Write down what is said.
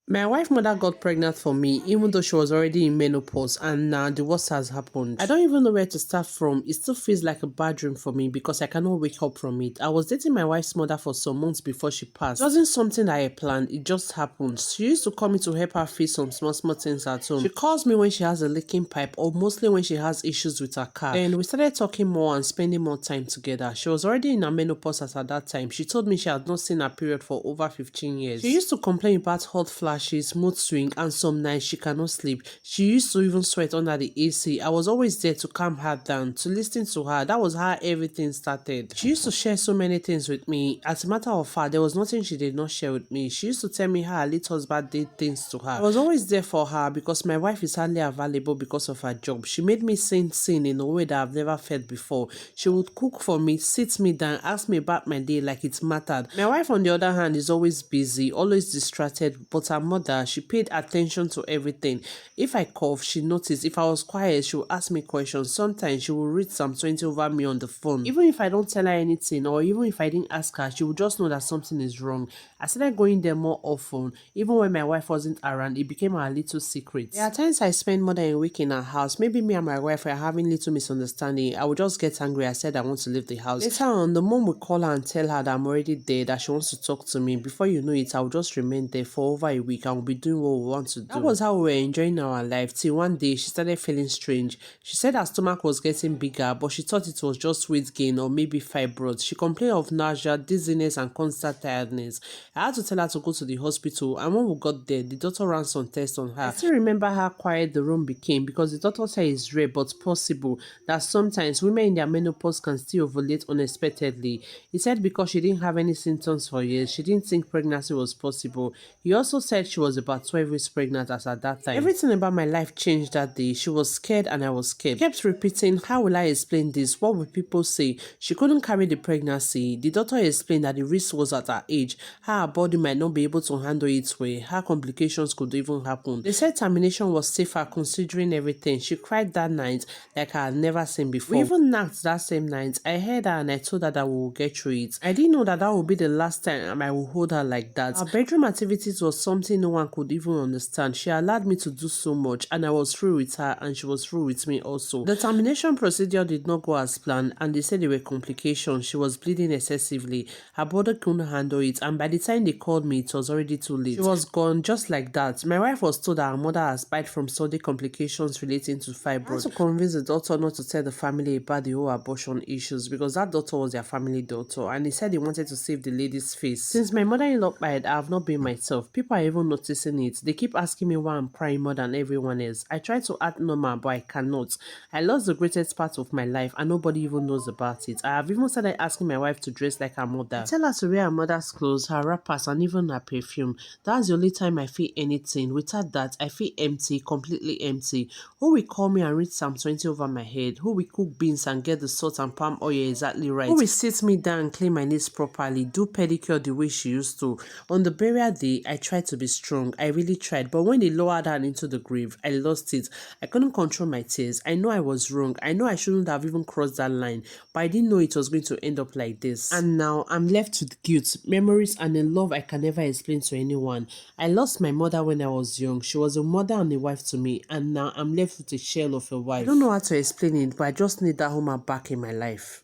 My wife mother got pregnant for me even though she was already in menopause, and now the worst has happened. I don't even know where to start from. It still feels like a bad dream for me because I cannot wake up from it. I was dating my wife's mother for some months before she passed. It wasn't something that I planned, it just happened. She used to call me to help her fix some small things at home. She calls me when she has a leaking pipe or mostly when she has issues with her car. Then we started talking more and spending more time together. She was already in her menopause at that time. She told me she had not seen her period for over 15 years. She used to complain about hot flashes, mood swing, and some nights she cannot sleep. She used to even sweat under the AC. I was always there to calm her down, to listen to her. That was how everything started. She used to share so many things with me. As a matter of fact, there was nothing she did not share with me. She used to tell me how her late husband did things to her. I was always there for her because my wife is hardly available because of her job. She made me sing in a way that I've never felt before. She would cook for me, sit me down, ask me about my day like it mattered. My wife, on the other hand, is always busy, always distracted, but her mother, she paid attention to everything. If I cough, she noticed. If I was quiet, she would ask me questions. Sometimes she would read Psalm 20 over me on the phone. Even if I don't tell her anything, or even if I didn't ask her, she would just know that something is wrong. I started going there more often. Even when my wife wasn't around, it became our little secret. There are times I spend more than a week in her house. Maybe me and my wife were having little misunderstanding. I would just get angry. I said I want to leave the house. Later on, the mom would call her and tell her that I'm already there, that she wants to talk to me. Before you know it, I would just remain there for over a week and we'll be doing what we want to do. That was how we were enjoying our life till one day she started feeling strange. She said her stomach was getting bigger, but she thought it was just weight gain or maybe fibroids. She complained of nausea, dizziness, and constant tiredness. I had to tell her to go to the hospital, and when we got there, the doctor ran some tests on her. I still remember how quiet the room became because the doctor said it's rare but possible that sometimes women in their menopause can still ovulate unexpectedly. He said because she didn't have any symptoms for years, she didn't think pregnancy was possible. He also said she was about 12 weeks pregnant as at that time. Everything about my life changed that day. She was scared and I was scared. She kept repeating, how will I explain this? What will people say? She couldn't carry the pregnancy. The doctor explained that the risk was at her age, how her body might not be able to handle it well, how complications could even happen. They said termination was safer considering everything. She cried that night like I had never seen before. We even knocked that same night. I heard her and I told her that we will get through it. I didn't know that that would be the last time I will hold her like that. Our bedroom activities was something no one could even understand. She allowed me to do so much and I was through with her and she was through with me also. The termination procedure did not go as planned and they said there were complications. She was bleeding excessively. Her body couldn't handle it and by the time they called me, it was already too late. She was gone just like that. My wife was told that her mother has died from sudden complications relating to fibroids. I had to convince the doctor not to tell the family about the whole abortion issues because that doctor was their family doctor and he said he wanted to save the lady's face. Since my mother-in-law died, I have not been myself. People are even noticing it. They keep asking me why I'm crying more than everyone else. I try to act normal, but I cannot. I lost the greatest part of my life and nobody even knows about it. I have even started asking my wife to dress like her mother. I tell her to wear her mother's clothes, her wrappers, and even her perfume. That's the only time I feel anything. Without that, I feel empty, completely empty. Who will call me and read Psalm 20 over my head? Who will cook beans and get the salt and palm oil exactly right? Who will sit me down and clean my nails properly, do pedicure the way she used to? On the burial day, I tried to be strong. I really tried. But when they lowered her into the grave, I lost it. I couldn't control my tears. I know I was wrong. I know I shouldn't have even crossed that line. But I didn't know it was going to end up like this. And now I'm left with guilt, memories, and a love I can never explain to anyone. I lost my mother when I was young. She was a mother and a wife to me. And now I'm left with a shell of a wife. I don't know how to explain it, but I just need that woman back in my life.